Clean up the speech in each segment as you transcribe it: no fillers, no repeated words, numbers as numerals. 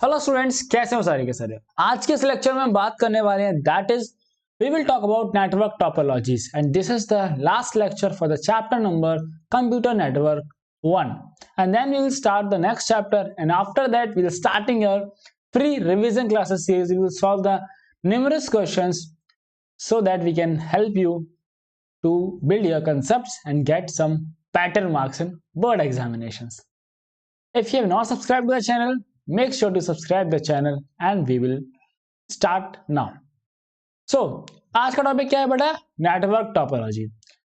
Hello students, कैसे हो सारे के सारे। आज के इस लेक्चर में हम बात करने वाले हैं that is we will talk about network topologies and this is the last lecture for the chapter number computer network 1 and then we will start the next chapter and after that we will starting your free revision classes series. We will solve the numerous questions so that we can help you to build your concepts and get some pattern marks in board examinations. If you have not subscribed to the channel, make sure to subscribe the channel and we will start now. So, आज का topic क्या है बेटा? Network topology.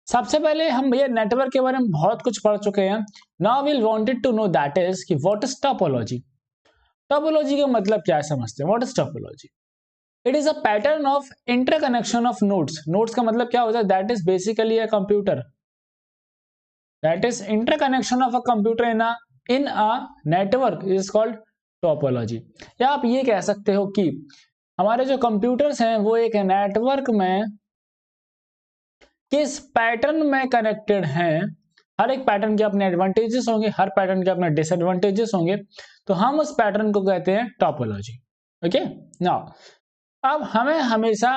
सबसे पहले हम भैया network के बारे में बहुत कुछ पढ़ चुके हैं। Now we wanted to know that is कि व्हाट इज टोपोलॉजी। टोपोलॉजी का मतलब क्या है समझते हैं। What is topology? It is a pattern of interconnection of nodes. Nodes का मतलब क्या होता है? That is basically a computer. That is interconnection of a computer in a network is called topology. या आप ये कह सकते हो कि हमारे जो कंप्यूटर्स हैं वो एक नेटवर्क में किस पैटर्न में कनेक्टेड हैं। हर एक पैटर्न के अपने एडवांटेजेस होंगे, हर पैटर्न के अपने डिसएडवांटेजेस होंगे, तो हम उस पैटर्न को कहते हैं टोपोलॉजी। ओके, नाउ अब हमें हमेशा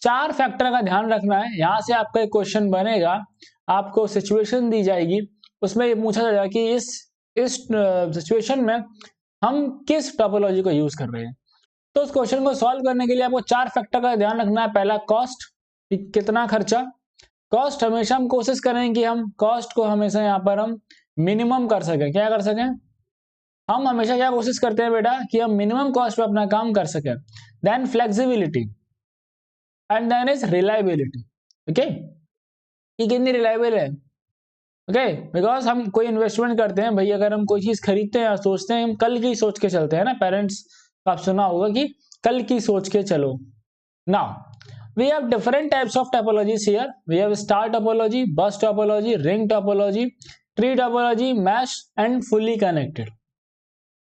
4 फैक्टर का ध्यान रखना है। यहां से आपका एक क्वेश्चन बनेगा, आपको सिचुएशन दी जाएगी, उसमें ये पूछा जाएगा कि इस सिचुएशन में हम किस टोपोलॉजी को यूज कर रहे हैं। तो उस क्वेश्चन को सॉल्व करने के लिए आपको 4 फैक्टर का ध्यान रखना है। पहला कॉस्ट, कितना खर्चा। कॉस्ट हमेशा हम कोशिश करें कि हम कॉस्ट को हमेशा यहाँ पर हम मिनिमम कर सकें। क्या कर सकें? हम हमेशा क्या कोशिश करते हैं बेटा कि हम मिनिमम कॉस्ट पे अपना काम कर सकें। Then flexibility and then is reliability. Okay, ये कितनी रिलायबल है? ओके, बिकॉज हम कोई इन्वेस्टमेंट करते हैं भाई, अगर हम कोई चीज खरीदते हैं सोचते हैं, हम कल की सोच के चलते हैं ना। पेरेंट्स आप सुना होगा कि कल की सोच के चलो। Now we have different types of topologies here. We have star topology, bus topology, ring topology, tree topology, mesh and fully connected.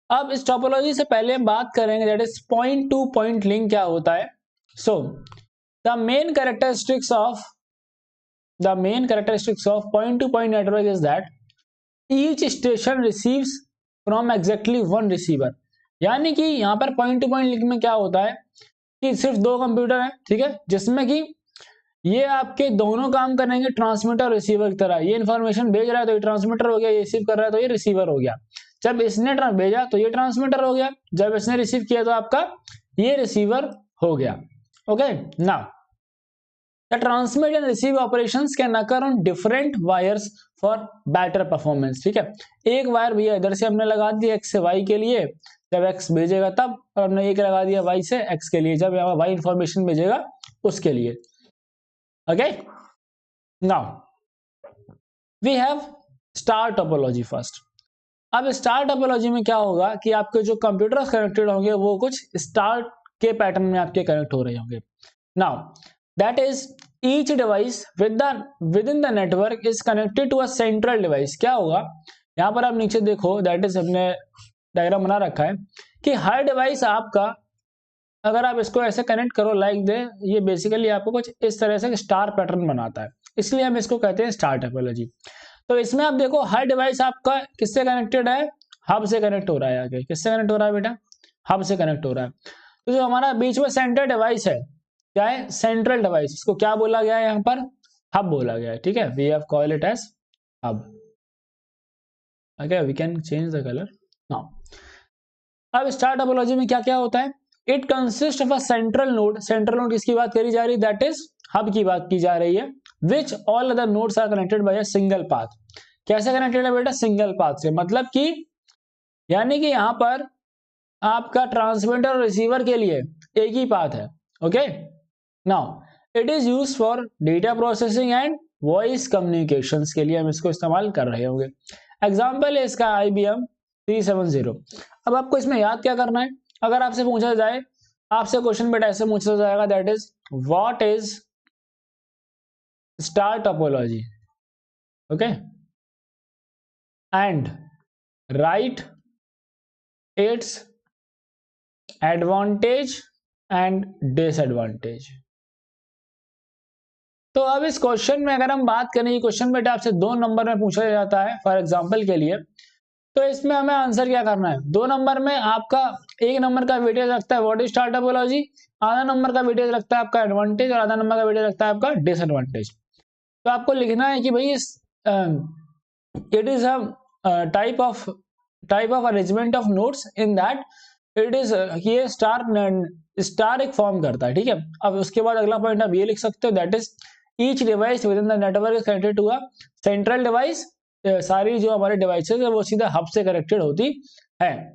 अब इस टोपोलॉजी से पहले हम बात करेंगे that is point to point link क्या होता है। So the main characteristics of point to point network is that each station receives from exactly one receiver। यानी कि यहाँ पर पॉइंट टू पॉइंट लिंक में क्या होता है कि सिर्फ 2 कंप्यूटर है, ठीक है, जिसमें कि ये आपके दोनों काम करेंगे ट्रांसमीटर और रिसीवर की तरह। ये इन्फॉर्मेशन भेज रहा है तो ये ट्रांसमीटर हो गया, ये रिसीव कर रहा है तो ये रिसीवर हो गया। जब इसने भेजा तो ये ट्रांसमीटर हो गया, जब इसने रिसीव किया तो आपका ये रिसीवर हो गया। Okay, now the transmit and receive operations can occur on different wires for better performance। ठीक है, एक वायर भैया इधर से हमने लगा दी x से y के लिए, जब x भेजेगा तब, और हमने एक लगा दिया y से x के लिए, जब यहाँ y इंफॉर्मेशन भेजेगा उसके लिए। Okay, now we have star topology first. अब स्टार टोपोलॉजी में क्या होगा कि आपके जो कंप्यूटर्स कनेक्टेड होंगे वो कुछ स्टार के पैटर्न में आपके कनेक्ट हो रहे होंगे। Now that is each device within the network is connected to a central device। क्या होगा यहाँ पर आप नीचे देखो, that is हमने डायग्राम बना रखा है कि हर डिवाइस आपका, अगर आप इसको ऐसे कनेक्ट करो लाइक दे, ये बेसिकली आपको कुछ इस तरह से स्टार पैटर्न बनाता है, इसलिए हम इसको कहते हैं स्टार टोपोलॉजी। तो इसमें आप देखो हर डिवाइस आपका किससे कनेक्टेड है? हब से कनेक्ट हो रहा है। आगे किससे कनेक्ट हो रहा है बेटा? हब से कनेक्ट हो रहा है। तो जो हमारा बीच में सेंटर डिवाइस है क्या है? Central device. इसको क्या बोला गया है? यहाँ पर हब बोला गया है। ठीक है, we have called it as hub. Okay, we can change the colour now. अब स्टार टोपोलॉजी में क्या क्या होता है? It consist of a central node. Central node किसकी बात करी जा रही है? दैट इज हब की बात की जा रही है। Which all other nodes are connected by a single path. कैसे कनेक्टेड है बेटा? सिंगल पाथ से। मतलब कि यानी कि यहां पर आपका ट्रांसमीटर और रिसीवर के लिए एक ही पाथ है। Okay, now it is used for data processing and voice communications के लिए हम इसको इस्तेमाल कर रहे होंगे। एग्जांपल है इसका IBM 370। अब आपको इसमें याद क्या करना है? अगर आपसे पूछा जाए, आपसे क्वेश्चन बेटा ऐसे पूछा जाएगा that is what is star topology, okay, and right it's advantage and disadvantage. तो अब इस क्वेश्चन में अगर हम बात करें, क्वेश्चन बेटा आपसे 2 नंबर में पूछा जाता है फॉर एग्जांपल के लिए, तो इसमें हमें आंसर क्या करना है, 2 नंबर में आपका 1 नंबर का वेटेज लगता है व्हाट इज स्टार टोपोलॉजी, आधा नंबर का वेटेज लगता है आपका एडवांटेज और आधा नंबर का वेटेज लगता है आपका डिसएडवांटेज। तो आपको लिखना है कि भाई it is a type of arrangement of nodes in that it is ये स्टार एक फॉर्म करता है, ठीक है। अब उसके बाद अगला पॉइंट आप ये लिख सकते हो that is each device within the network is connected to a central device. सारी जो हमारे डिवाइसेस है वो सीधा हब से कनेक्टेड होती है।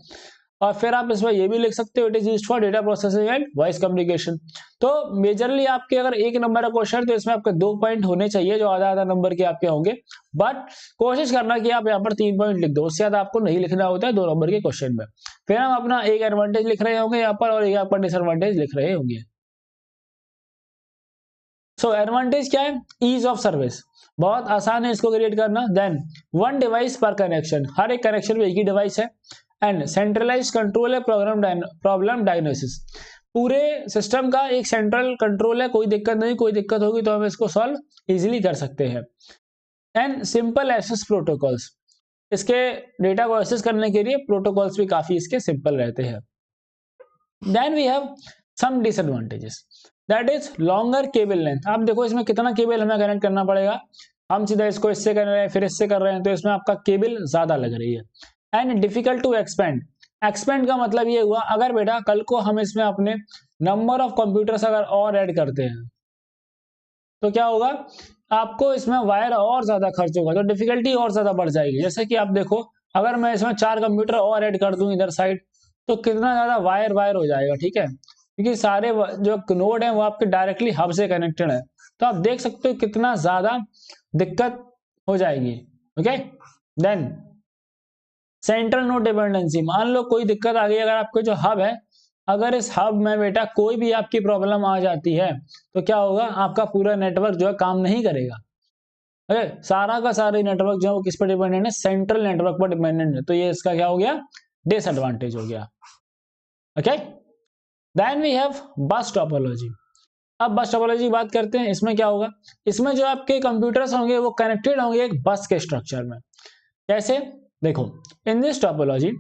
और फिर आप इसमें ये भी लिख सकते हो it is used for data processing and voice communication. तो मेजरली आपके अगर 1 नंबर का क्वेश्चन तो इसमें आपके 2 पॉइंट होने चाहिए जो आधा आधा नंबर के आपके होंगे, बट कोशिश करना कि आप यहाँ पर 3 पॉइंट लिख दो, उससे ज्यादा आपको नहीं लिखना होता है 2 नंबर के क्वेश्चन में। फिर हम अपना एक एडवांटेज लिख रहे होंगे यहाँ पर और एक आपका डिसएडवांटेज लिख रहे होंगे। सो एडवांटेज क्या है, ईज ऑफ सर्विस, बहुत आसान है इसको क्रिएट करना। देन 1 डिवाइस पर कनेक्शन, हर एक कनेक्शन में एक ही डिवाइस है। एंड सेंट्रलाइज कंट्रोल है प्रॉब्लम डायग्नोसिस, पूरे सिस्टम का एक सेंट्रल कंट्रोल है, कोई दिक्कत नहीं, कोई दिक्कत होगी तो हम इसको सॉल्व इजीली कर सकते हैं। एंड सिंपल एक्सेस प्रोटोकॉल्स, इसके डेटा को एक्सेस करने के लिए प्रोटोकॉल्स भी काफी इसके सिंपल रहते हैं। Then we have some disadvantages that is longer cable length. आप देखो इसमें कितना केबल हमें कनेक्ट करना पड़ेगा, हम सीधा इसको इससे कर रहे हैं फिर इससे कर रहे हैं तो इसमें आपका केबल ज्यादा लग रही है। एंड डिफिकल्ट टू एक्सपेंड का मतलब ये हुआ अगर बेटा कल को हम इसमें अपने नंबर ऑफ कंप्यूटर्स अगर और ऐड करते हैं तो क्या होगा, आपको इसमें वायर और ज्यादा खर्च होगा तो डिफिकल्टी और ज्यादा बढ़ जाएगी। जैसे कि आप देखो अगर मैं इसमें 4 कंप्यूटर और ऐड कर दूं इधर साइड तो कितना ज्यादा वायर हो जाएगा, ठीक है, क्योंकि सारे जो नोड है वो आपके डायरेक्टली हब से कनेक्टेड है। तो आप देख सकते हो कितना ज्यादा दिक्कत हो जाएगी। Okay, then central node dependency, मान लो कोई दिक्कत आ गई अगर आपके जो हब है, अगर इस हब में बेटा कोई भी आपकी प्रॉब्लम आ जाती है तो क्या होगा, आपका पूरा नेटवर्क जो है काम नहीं करेगा। ओके, सारा का सारा नेटवर्क जो है वो किस पर डिपेंडेंट है, सेंट्रल नेटवर्क पर डिपेंडेंट है। तो ये इसका क्या हो गया, डिसएडवांटेज हो गया। Okay, then we have bus topology. अब बस टोपोलॉजी की बात करते हैं, इसमें क्या होगा, इसमें जो आपके कंप्यूटर्स होंगे वो कनेक्टेड होंगे एक बस के स्ट्रक्चर में। कैसे, देखो in this topology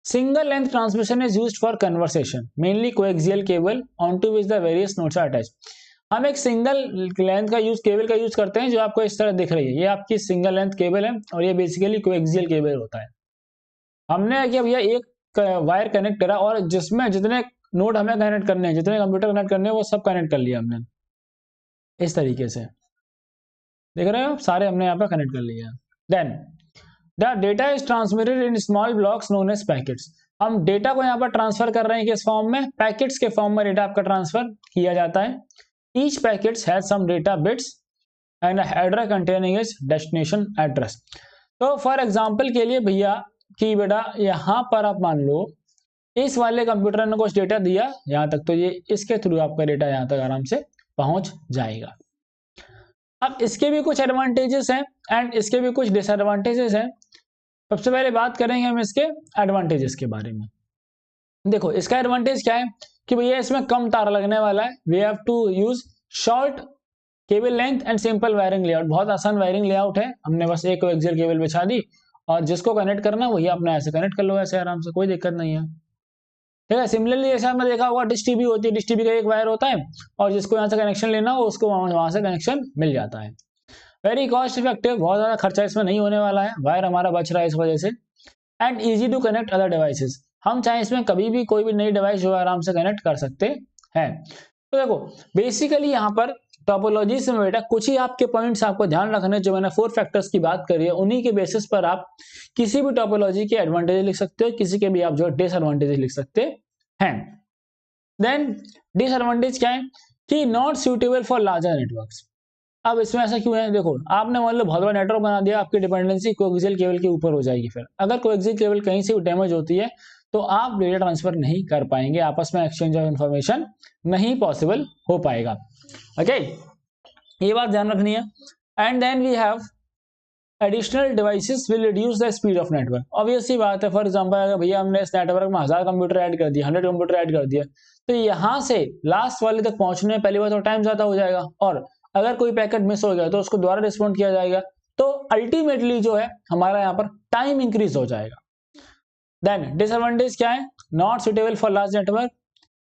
single length transmission is used for conversation mainly coaxial cable onto which the various nodes are attached. हम एक सिंगल लेंथ का केबल का यूज करते हैं जो आपको इस तरह दिख रही है, ये आपकी सिंगल लेंथ केबल है और ये बेसिकली कोएक्सियल केबल होता है। हमने क्या भैया एक वायर कनेक्ट करा और जिसमें जितने नोड हमें कनेक्ट करने हैं, जितने कंप्यूटर कनेक्ट करने हैं वो सब कनेक्ट कर लिया हमने इस तरीके से, देख रहे हो सारे हमने यहाँ पे कनेक्ट कर लिया। Then the data is transmitted in small blocks known as packets. हम डेटा को यहाँ पर ट्रांसफर कर रहे हैं किस फॉर्म में, पैकेट्स के फॉर्म में डेटा आपका ट्रांसफर किया जाता है। Each packets has some data bits and header containing is destination address. तो फॉर एग्जांपल के लिए भैया कि बेटा यहाँ पर आप मान लो इस वाले कंप्यूटर ने कुछ डेटा दिया यहाँ तक, तो ये इसके थ्रू आपका डेटा यहाँ तक आराम से पहुंच जाएगा। अब इसके भी कुछ एडवांटेजेस हैं एंड इसके भी कुछ डिसएडवांटेजेस हैं। सबसे पहले बात करेंगे हम इसके एडवांटेजेस के बारे में। देखो इसका एडवांटेज क्या है कि भैया इसमें कम तार लगने वाला है, we have to use short cable length and simple wiring layout, बहुत आसान वायरिंग लेआउट है। हमने बस एक कोएक्सियल केबल बिछा दी और जिसको कनेक्ट करना वही अपना ऐसे कनेक्ट कर लो, ऐसे आराम से, कोई दिक्कत नहीं है, ठीक है। सिमिलरली जैसे हमने देखा होगा डिश टीवी होती है, डिश टीवी का एक वायर होता है और जिसको यहाँ से कनेक्शन लेना हो उसको वहां से कनेक्शन मिल जाता है। वेरी कॉस्ट इफेक्टिव, बहुत ज्यादा खर्चा इसमें नहीं होने वाला है, वायर हमारा बच रहा है इस वजह से। And easy to connect other devices, हम चाहे इसमें कभी भी कोई भी नई डिवाइस जो है आराम से कनेक्ट कर सकते हैं। तो देखो बेसिकली यहाँ पर टोपोलॉजी से बेटा कुछ ही आपके पॉइंट्स आपको ध्यान रखने, जो मैंने 4 फैक्टर्स की बात करी है उन्हीं के बेसिस पर आप किसी भी टोपोलॉजी के एडवांटेज लिख सकते हो, किसी के भी आप जो डिसएडवांटेज लिख सकते हैं। देन डिसएडवांटेज क्या है कि not suitable for larger networks. अब इसमें ऐसा क्यों है, देखो आपने मान लो बहुत बड़ा नेटवर्क बना दिया, आपकी डिपेंडेंसी कोएक्सियल केबल के ऊपर हो जाएगी। फिर अगर कोएक्सियल केबल कहीं से डैमेज होती है तो आप डेटा ट्रांसफर नहीं कर पाएंगे, आपस में एक्सचेंज ऑफ इंफॉर्मेशन नहीं पॉसिबल हो पाएगा। ओके, ये बात ध्यान रखनी है। And then we have additional devices will reduce the speed of network. Obviously बात है, फॉर एग्जांपल अगर भैया हमने इस नेटवर्क में 1000 कंप्यूटर ऐड कर दिया, 100 कंप्यूटर ऐड कर दिया, तो यहाँ से लास्ट वाले तक पहुंचने में पहली बार तो टाइम ज्यादा हो जाएगा और अगर कोई पैकेट मिस हो गया तो उसको दोबारा रिस्पॉन्ड किया जाएगा, तो अल्टीमेटली जो है हमारा यहाँ पर टाइम इंक्रीज हो जाएगा। देन डिसएडवांटेज क्या है, not suitable for large network,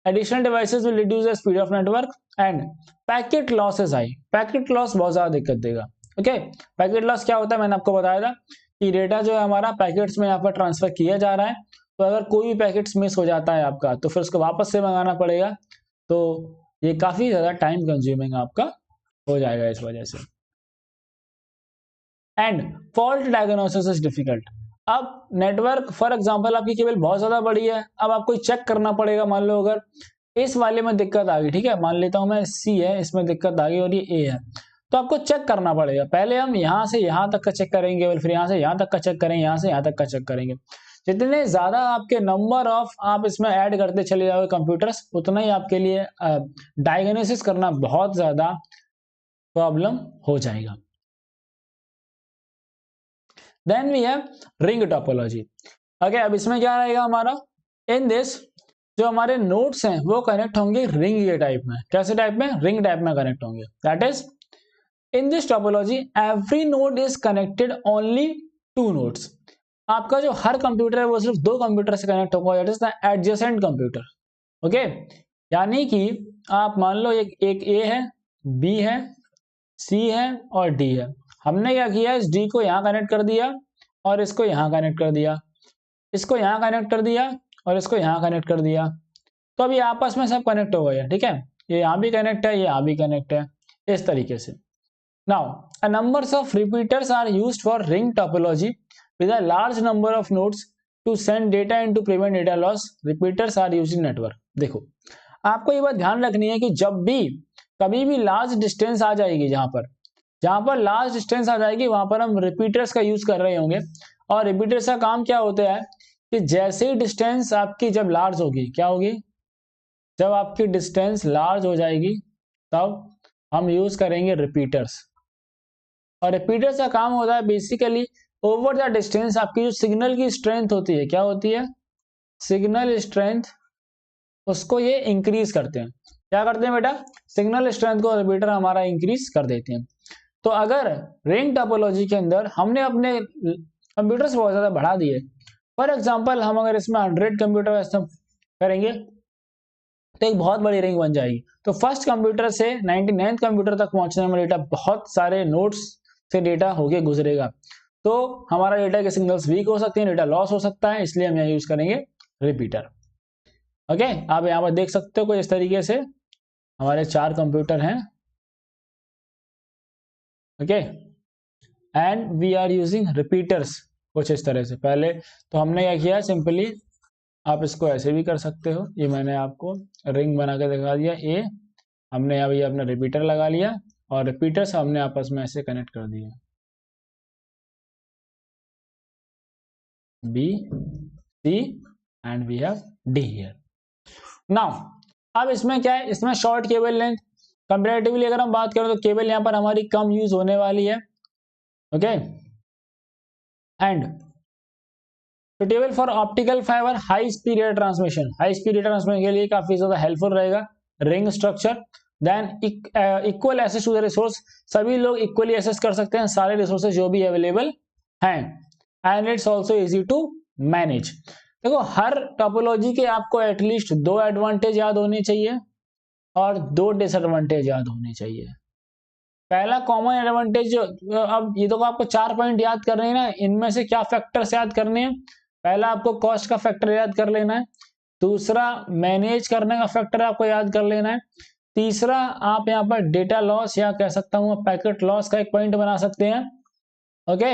additional devices will reduce the speed of network end packet loss is high, packet loss बहुत ज्यादा दिक्कत देगा। ओके, पैकेट लॉस क्या होता है, मैंने आपको बताया था कि डेटा जो है हमारा पैकेट्स में यहाँ पर ट्रांसफर किया जा रहा है, तो अगर कोई भी पैकेट्स मिस हो जाता है आपका तो फिर उसको वापस से मंगाना पड़ेगा, तो ये काफी ज्यादा टाइम कंज्यूमिंग आपका हो जाएगा इस वजह से। And fault diagnosis is difficult, अब नेटवर्क फॉर एग्जांपल आपकी केबल बहुत ज्यादा बड़ी है, अब आपको चेक करना पड़ेगा, मान लो अगर इस वाले में दिक्कत आ गई, ठीक है, मान लेता हूं मैं सी है, इसमें दिक्कत आ गई और ये ए है, तो आपको चेक करना पड़ेगा। पहले हम यहां से यहां तक का चेक करेंगे, फिर यहां से यहां तक का चेक करेंगे, यहां से यहां तक का चेक करेंगे। जितने ज्यादा आपके नंबर ऑफ आप इसमें ऐड करते चले जाओगे कंप्यूटर्स, उतना ही आपके लिए डायग्नोसिस करना बहुत ज्यादा प्रॉब्लम हो जाएगा। Then we have ring topology. Okay, अब इसमें क्या रहेगा हमारा, इन दिस जो हमारे नोड्स हैं वो कनेक्ट होंगे रिंग के टाइप में। कैसे टाइप में, रिंग टाइप में कनेक्ट होंगे। That is in this topology every node is connected only two nodes, आपका जो हर कंप्यूटर है वो सिर्फ दो कंप्यूटर से कनेक्ट होगा, that is the adjacent computer. Okay, यानी कि आप मान लो एक ए है, बी है, सी है और डी है, हमने क्या किया, इस डी को यहां कनेक्ट कर दिया और इसको यहां कनेक्ट कर दिया, इसको यहां कनेक्ट कर दिया और इसको यहां कनेक्ट कर दिया, तो अभी आपस में सब कनेक्ट हो गए, ठीक है, ये यहां भी कनेक्ट है, ये यहां भी कनेक्ट है, इस तरीके से। Now a numbers of repeaters are used for ring topology with a large number of nodes to send data and to prevent data loss, repeaters are used in network. देखो, आपको ये बात ध्यान रखनी है कि जब भी कभी भी लार्ज डिस्टेंस आ जाएगी, जहां पर लार्ज डिस्टेंस आ जाएगी वहां पर हम रिपीटर्स का यूज कर रहे होंगे। और रिपीटर्स का काम क्या होता है कि जैसे ही डिस्टेंस आपकी जब लार्ज होगी, क्या होगी, जब आपकी डिस्टेंस लार्ज हो जाएगी तब हम यूज करेंगे रिपीटर्स। और रिपीटर्स का काम होता है बेसिकली ओवर द डिस्टेंस आपकी जो सिग्नल की स्ट्रेंथ होती है, क्या होती है, सिग्नल स्ट्रेंथ, उसको ये इंक्रीज करते हैं। क्या करते हैं बेटा, सिग्नल स्ट्रेंथ को रिपीटर हमारा इंक्रीज कर देते हैं। तो अगर रिंग टोपोलॉजी के अंदर हमने अपने कंप्यूटर्स बहुत ज्यादा बढ़ा दिए, फॉर एग्जांपल हम अगर इसमें 100 कंप्यूटर इस्तेमाल करेंगे तो एक बहुत बड़ी रिंग बन जाएगी। तो फर्स्ट कंप्यूटर से 99 कंप्यूटर तक पहुंचने में डेटा बहुत सारे नोड्स से डेटा होके गुजरेगा, तो हमारा डेटा के सिग्नल्स वीक हो सकते हैं, डेटा लॉस हो सकता है, इसलिए हम यहाँ यूज करेंगे रिपीटर। ओके, आप यहाँ पर देख सकते हो कुछ इस तरीके से हमारे 4 कंप्यूटर हैं। Okay, and we are using repeaters कुछ इस तरह से। पहले तो हमने क्या किया, सिंपली आप इसको ऐसे भी कर सकते हो, ये मैंने आपको रिंग बना के दिखा दिया, ए हमने अभी अपना रिपीटर लगा लिया और रिपीटर्स हमने आपस में ऐसे कनेक्ट कर दिया, B C and we have D here. Now अब इसमें क्या है, इसमें शॉर्ट केबल लेंथ कंपैरेटिवली अगर हम बात करें तो केबल यहाँ पर हमारी कम यूज होने वाली है। Okay, and suitable for optical fibre high speed air transmission, high speed air transmission के लिए काफी ज्यादा हेल्पफुल रहेगा ring structure. Then equal access to the resource, सभी लोग इक्वली एक्सेस कर सकते हैं सारे रिसोर्सेज जो भी अवेलेबल हैं, and it's also easy to manage. देखो, हर टोपोलॉजी के आपको एटलीस्ट 2 एडवांटेज याद होने चाहिए और 2 डिसएडवांटेज याद होने चाहिए। पहला कॉमन एडवांटेज, अब ये तो आपको 4 पॉइंट याद करने हैं ना, इनमें से क्या फैक्टर्स याद करने हैं, पहला आपको कॉस्ट का फैक्टर याद कर लेना है, दूसरा मैनेज करने का फैक्टर आपको याद कर लेना है, तीसरा आप यहाँ पर डेटा लॉस या कह सकता हूं पैकेट लॉस का एक पॉइंट बना सकते हैं। ओके,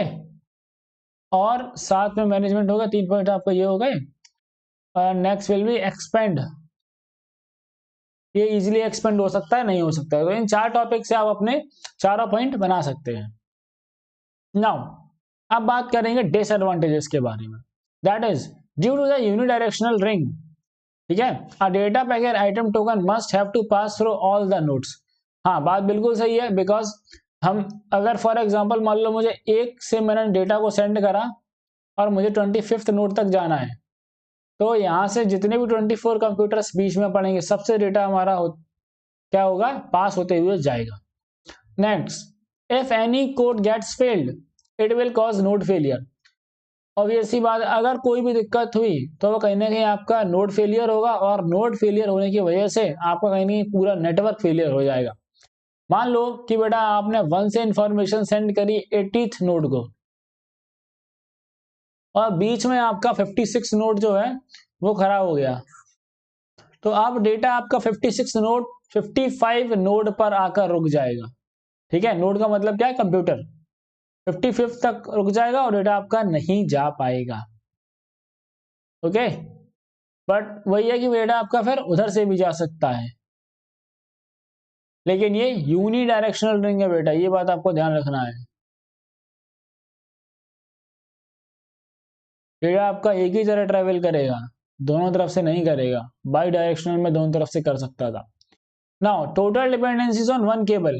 और साथ में मैनेजमेंट होगा, 3 पॉइंट आपको ये हो गए। नेक्स्ट विल बी एक्सपेंड, ये इजीली एक्सपेंड हो सकता है, नहीं हो सकता है, तो इन 4 टॉपिक से आप अपने चारों पॉइंट बना सकते हैं। नाउ अब बात करेंगे डिसएडवांटेजेस के बारे में। That is due to the unidirectional ring, ठीक है, a data packet item token must have to pass through all the nodes. हाँ, बात बिल्कुल सही है, बिकॉज हम अगर फॉर एग्जांपल मान लो मुझे एक से मैंने डेटा को सेंड करा और मुझे 25th नोड तक जाना है, तो यहां से जितने भी 24 कंप्यूटर्स बीच में पड़ेंगे सबसे डेटा हमारा क्या होगा, पास होते हुए जाएगा। Next, if any code gets failed it will cause node failure, obviously बात है, अगर कोई भी दिक्कत हुई तो वो कहीं ना कहीं आपका नोड फेलियर होगा, और नोड फेलियर होने की वजह से आपका कहीं ना कहीं पूरा नेटवर्क फेलियर हो जाएगा। मान लो कि बेटा आपने 1 से इंफॉर्मेशन सेंड करी 80th नोड को, और बीच में आपका 56 नोड जो है वो खराब हो गया, तो अब डेटा आपका 56 नोड 55 नोड पर आकर रुक जाएगा। ठीक है, नोड का मतलब क्या है, कंप्यूटर 55 तक रुक जाएगा और डेटा आपका नहीं जा पाएगा। ओके, बट वही है कि डेटा आपका फिर उधर से भी जा सकता है, लेकिन ये यूनी डायरेक्शनल रिंग है बेटा, ये बात आपको ध्यान रखना है। डेटा आपका एक ही तरह ट्रेवल करेगा, दोनों तरफ से नहीं करेगा, बाई डायरेक्शनल में दोनों तरफ से कर सकता था। Now total dependencies on one cable,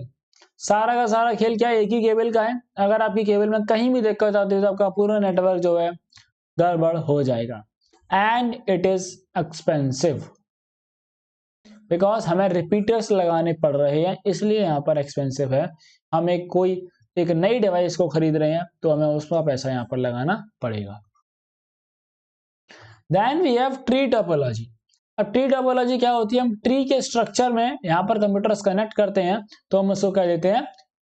सारा का सारा खेल क्या है, एक ही केबल का है। अगर आपकी केबल में कहीं भी दिक्कत आती है तो आपका पूरा नेटवर्क जो है गड़बड़ हो जाएगा। And it is expensive, because हमें रिपीटर्स लगाने पड़ रहे हैं, इसलिए यहाँ पर एक्सपेंसिव है। हम एक नई डिवाइस को खरीद रहे हैं तो हमें उसका पैसा यहाँ पर लगाना पड़ेगा। Then we have tree topology. अब ट्री टोपोलॉजी क्या होती है, हम ट्री के स्ट्रक्चर में यहाँ पर कंप्यूटर्स कनेक्ट करते हैं तो हम उसको कह देते हैं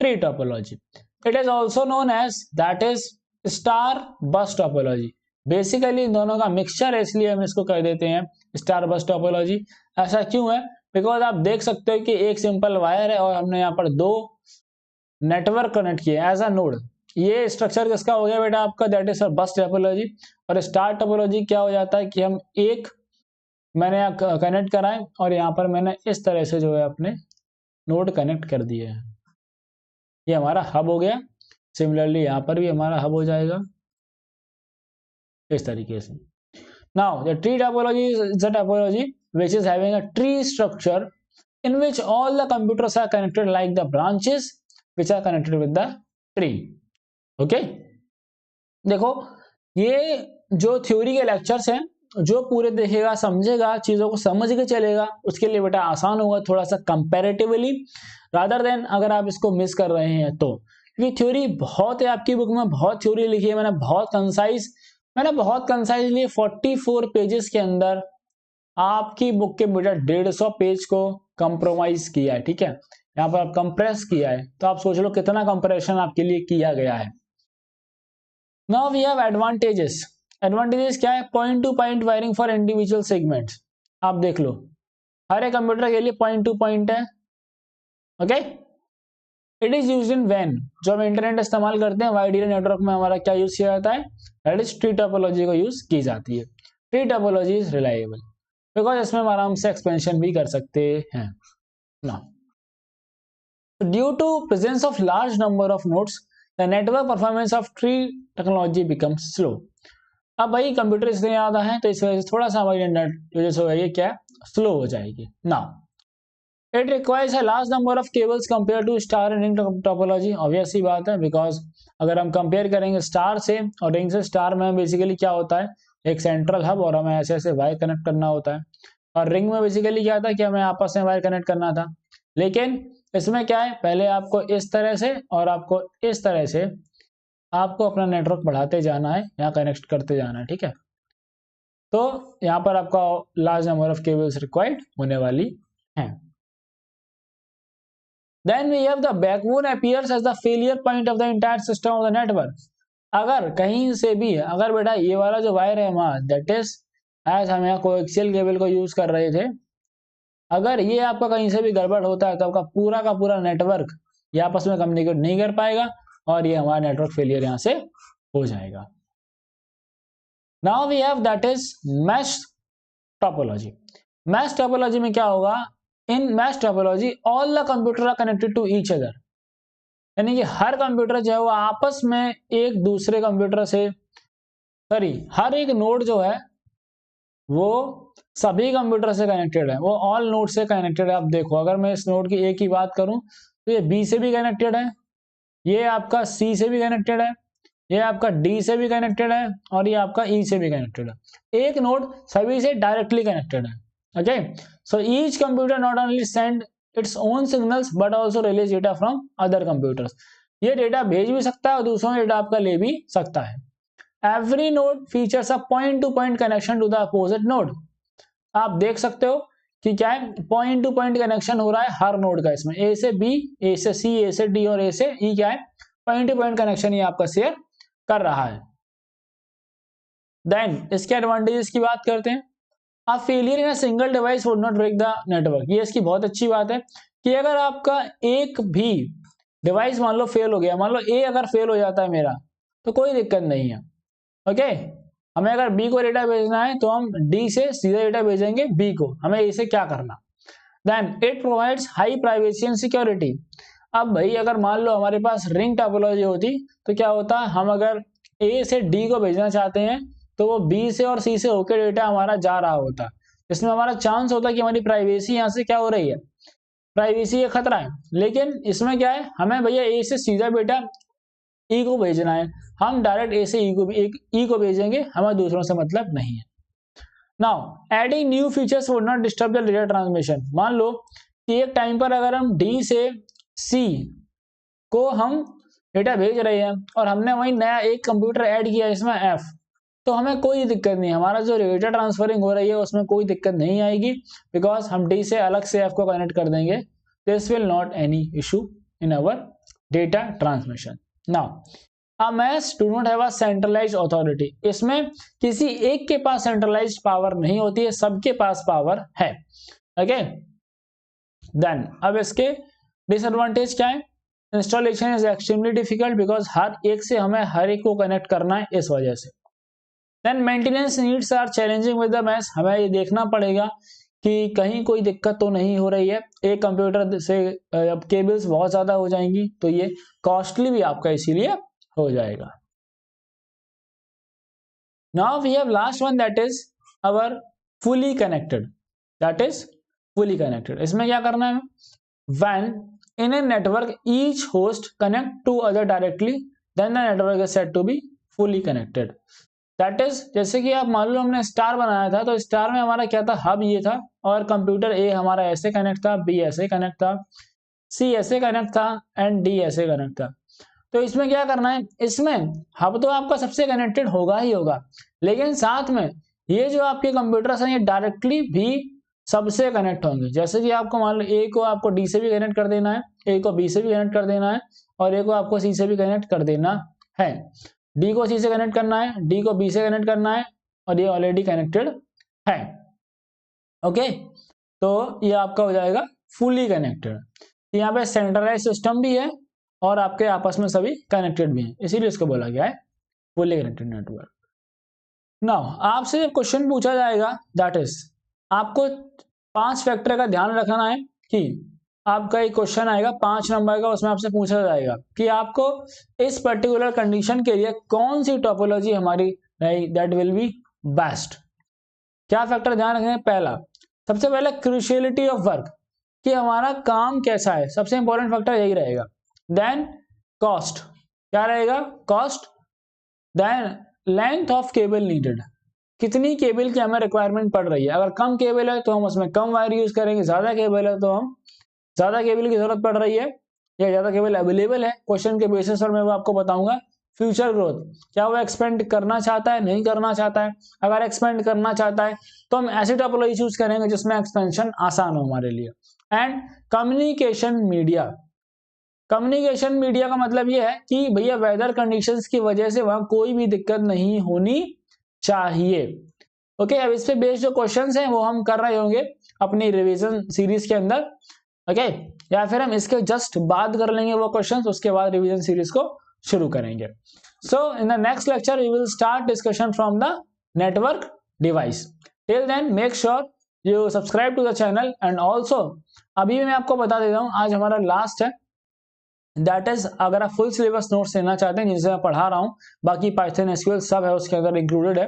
tree topology. It is also known as that is star bus topology. Basically इन दोनों का मिक्सचर है, इसलिए हम इसको कह देते हैं स्टार बस टोपोलॉजी। ऐसा क्यों है, बिकॉज आप देख सकते हो कि एक सिंपल वायर है और हमने यहाँ पर दो नेटवर्क कनेक्ट किए एज अ नोड। ये स्ट्रक्चर किसका हो गया बेटा आपका, दैट इज बस टोपोलॉजी। और स्टार टोपोलॉजी क्या हो जाता है कि हम मैंने यहाँ कनेक्ट कराए और यहाँ पर मैंने इस तरह से जो है अपने नोड कनेक्ट कर दिए हैं, ये हमारा हब हो गया। सिमिलरली यहाँ पर भी हमारा हब हो जाएगा इस तरीके से। Now the tree topology is a topology which is having a tree structure in which all the computers are connected like the branches which are connected with the tree. Okay, देखो ये जो theory के lectures हैं, जो पूरे देखेगा समझेगा चीजों को समझ के चलेगा उसके लिए बेटा आसान होगा थोड़ा सा कंपैरेटिवली, रादर देन अगर आप इसको मिस कर रहे हैं तो। क्योंकि थ्योरी बहुत है, आपकी बुक में बहुत थ्योरी लिखी है, मैंने बहुत कंसाइजली 44 पेजेस के अंदर आपकी बुक के बेटा 150 पेज को कंप्रोमाइज किया है। ठीक है, यहाँ पर आप कंप्रेस किया है, तो आप सोच लो कितना कंप्रेशन आपके लिए किया गया है। Now we have advantages. Advantages क्या है, point to point wiring for individual segments. आप देख लो हर एक कंप्यूटर के लिए पॉइंट टू पॉइंट है। Okay, it is used in वैन, जो हम इंटरनेट इस्तेमाल करते हैं वाइड एरिया नेटवर्क में हमारा क्या यूज किया जाता है, दैट इज ट्री टोपोलॉजी को यूज की जाती है। Tree topology is reliable because इसमें हम आराम से एक्सपेंशन भी कर सकते हैं ना। Due to presence of large number of nodes the network performance of tree technology becomes slow. अब भाई कंप्यूटर इतने ज्यादा है तो इस वजह से थोड़ा सा हमारी नेट वजह से हो ये क्या स्लो हो जाएगी ना। It requires a large number of cables compare to star and ring topology. Obvious सी बात है, बिकॉज अगर हम कंपेयर करेंगे स्टार से और रिंग से, स्टार में बेसिकली क्या होता है एक सेंट्रल हब और हमें ऐसे ऐसे वायर कनेक्ट करना होता है, और रिंग में बेसिकली क्या था कि हमें आपस में वायर कनेक्ट करना था। लेकिन इसमें क्या है, पहले आपको इस तरह से और आपको इस तरह से आपको अपना नेटवर्क बढ़ाते जाना है, यहाँ कनेक्ट करते जाना है। ठीक है, तो यहाँ पर आपका large number of cables required होने वाली है। Then we have the backbone appears as the failure point of the entire system of the network. अगर कहीं से भी अगर बेटा ये वाला जो वायर है हमारा दैट इज एज हम यहाँ कोएक्सियल केबल को यूज कर रहे थे, अगर ये आपका कहीं से भी गड़बड़ होता है तो आपका पूरा का पूरा नेटवर्क ये आपस में कम्युनिकेट नहीं कर पाएगा और ये हमारा नेटवर्क फेलियर यहाँ से हो जाएगा। Now we have that is mesh topology. Mesh topology में क्या होगा, in mesh topology all the computer are connected to each other, यानी कि हर कंप्यूटर जो है वो आपस में एक दूसरे कंप्यूटर से हर एक नोड जो है वो सभी कंप्यूटर से कनेक्टेड है, वो ऑल नोड से कनेक्टेड है। आप देखो अगर मैं इस नोड की एक ही बात करूं तो ये बी से भी कनेक्टेड है, ये आपका सी से भी कनेक्टेड है, ये आपका डी से भी कनेक्टेड है और ये आपका ई से भी कनेक्टेड है। एक नोड सभी से डायरेक्टली कनेक्टेड है। Okay, so each computer not only send its own signals but also release data from other computers. ये डेटा भेज भी सकता है और दूसरों डेटा आपका ले भी सकता है। Every node features a point to point connection to the opposite node. आप देख सकते हो कि क्या है, पॉइंट टू पॉइंट कनेक्शन हो रहा है हर नोड का, इसमें ए से बी, ए से सी, ए से डी और ए से ई, क्या है, पॉइंट टू पॉइंट कनेक्शन ये आपका शेयर कर रहा है। देन इसके एडवांटेजेस की बात करते हैं। अब failure in a single device would not break the network. ये इसकी बहुत अच्छी बात है कि अगर आपका एक भी डिवाइस मान लो फेल हो गया, मान लो ए अगर फेल हो जाता है मेरा, तो कोई दिक्कत नहीं है। ओके, हमें अगर बी को डेटा भेजना है तो हम डी से सीधा डेटा भेजेंगे बी को, हमें ए से क्या करना। Then it provides high privacy and security. अब भाई अगर मान लो हमारे पास रिंग टोपोलॉजी होती तो क्या होता, हम अगर ए से डी को भेजना चाहते हैं तो वो बी से और सी से होकर डेटा हमारा जा रहा होता, इसमें हमारा चांस होता कि हमारी प्राइवेसी यहाँ से क्या हो रही है, प्राइवेसी का खतरा है। लेकिन इसमें क्या है, हमें भैया ए से सीधा बेटा ई को भेजना है, हम डायरेक्ट ए से ई को भेजेंगे, हमें दूसरों से मतलब नहीं है। Now adding new features would not disturb the data transmission. मान लो कि एक टाइम पर अगर हम डी से सी को हम डेटा भेज रहे हैं और हमने वही नया एक कंप्यूटर ऐड किया इसमें एफ, तो हमें कोई दिक्कत नहीं, हमारा जो डेटा ट्रांसफरिंग हो रही है उसमें कोई दिक्कत नहीं आएगी, बिकॉज हम डी से अलग से एफ को कनेक्ट कर देंगे। This will not any issue in our data transmission. Now A mass do not have a centralized authority। इसमें किसी एक के पास सेंट्रलाइज्ड पावर नहीं होती है, सबके पास पावर है। ओके, देन अब इसके डिसएडवांटेज क्या है, installation is extremely difficult because हर एक से हमें हर एक को कनेक्ट करना है इस वजह से। Then maintenance needs are challenging with the mesh. हमें ये देखना पड़ेगा कि कहीं कोई दिक्कत तो नहीं हो रही है, एक कंप्यूटर से अब केबल्स बहुत ज्यादा हो जाएंगी तो ये कॉस्टली भी आपका इसीलिए हो जाएगा। Now we have last one that is our fully connected, that is fully connected. इसमें क्या करना है, when in a network each host connect to other directly then the network is said to be fully connected. That is जैसे कि आप मान लो हमने star बनाया था तो स्टार में हमारा क्या था, हब ये था और कंप्यूटर ए हमारा ऐसे कनेक्ट था, बी ऐसे कनेक्ट था, सी ऐसे कनेक्ट था एंड डी ऐसे कनेक्ट था। तो इसमें क्या करना है, इसमें हब तो आपका सबसे कनेक्टेड होगा ही होगा, लेकिन साथ में ये जो आपके कंप्यूटर्स हैं ये डायरेक्टली भी सबसे कनेक्ट होंगे। जैसे कि आपको मान लो ए को आपको डी से भी कनेक्ट कर देना है, ए को बी से भी कनेक्ट कर देना है और ए को आपको सी से भी कनेक्ट कर देना है, डी को सी से कनेक्ट करना है, डी को बी से कनेक्ट करना है और ये ऑलरेडी कनेक्टेड है। ओके, तो ये आपका हो जाएगा फुली कनेक्टेड। यहाँ पे सेंट्रलाइज सिस्टम भी है और आपके आपस में सभी कनेक्टेड भी हैं, इसीलिए इसको बोला गया है फुली कनेक्टेड नेटवर्क। नाउ आपसे जब क्वेश्चन पूछा जाएगा दैट इज आपको 5 फैक्टर का ध्यान रखना है कि आपका एक क्वेश्चन आएगा 5 नंबर का, उसमें आपसे पूछा जाएगा कि आपको इस पर्टिकुलर कंडीशन के लिए कौन सी टोपोलॉजी हमारी रही दैट विल बी बेस्ट। क्या फैक्टर ध्यान रखेंगे, पहला सबसे पहले क्रूशियलिटी ऑफ वर्क, कि हमारा काम कैसा है, सबसे इंपॉर्टेंट फैक्टर यही रहेगा। देन कॉस्ट, क्या रहेगा, cost. Then length of cable needed, कितनी केबल की हमें रिक्वायरमेंट पड़ रही है, अगर कम केबल है तो हम उसमें कम वायर यूज करेंगे, ज्यादा केबल है तो हम ज्यादा केबल की जरूरत पड़ रही है या ज्यादा केबल अवेलेबल है, क्वेश्चन के बेसिस पर मैं वो आपको बताऊंगा। फ्यूचर ग्रोथ, क्या वो एक्सपेंड करना चाहता है, नहीं करना चाहता है, अगर एक्सपेंड करना चाहता है तो हम ऐसी टोपोलॉजी चूज करेंगे जिसमें एक्सपेंशन आसान हो हमारे लिए। And communication media, communication media का मतलब ये है कि भैया वेदर कंडीशंस की वजह से वहां कोई भी दिक्कत नहीं होनी चाहिए। ओके, अब इस पे बेस्ड जो क्वेश्चंस हैं वो हम कर रहे होंगे अपनी रिवीजन सीरीज के अंदर। ओके, या फिर हम इसके जस्ट बाद कर लेंगे वो क्वेश्चंस, उसके बाद रिवीजन सीरीज को शुरू करेंगे। So in the next lecture we will start discussion from the network device. Till then make sure you subscribe to the channel and also अभी मैं आपको बता देता हूँ आज हमारा लास्ट है, दैट इज अगर आप फुल सिलेबस नोट्स लेना चाहते हैं जिनसे मैं पढ़ा रहा हूँ, बाकी पाइथन एसक्यूएल सब है उसके अंदर इंक्लूडेड है,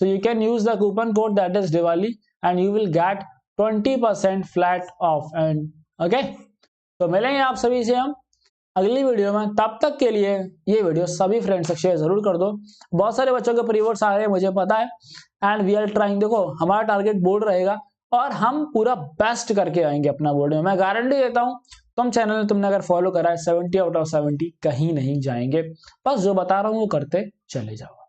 तो you can use the coupon code that is Diwali and you will get 20% flat of. And okay, तो मिलेंगे आप सभी से हम अगली वीडियो में, तब तक के लिए ये वीडियो सभी फ्रेंड्स से शेयर जरूर कर दो। बहुत सारे बच्चों के प्रीवर्ड्स आ रहे हैं मुझे पता है एंड वी आर ट्राइंग, देखो हमारा टारगेट बोर्ड रहेगा और हम पूरा बेस्ट करके आएंगे अपना बोर्ड में, मैं गारंटी देता हूं। तुम चैनल में तुमने अगर फॉलो करा है 70 आउट ऑफ 70 कहीं नहीं जाएंगे, बस जो बता रहा हूं वो करते चले जाओ।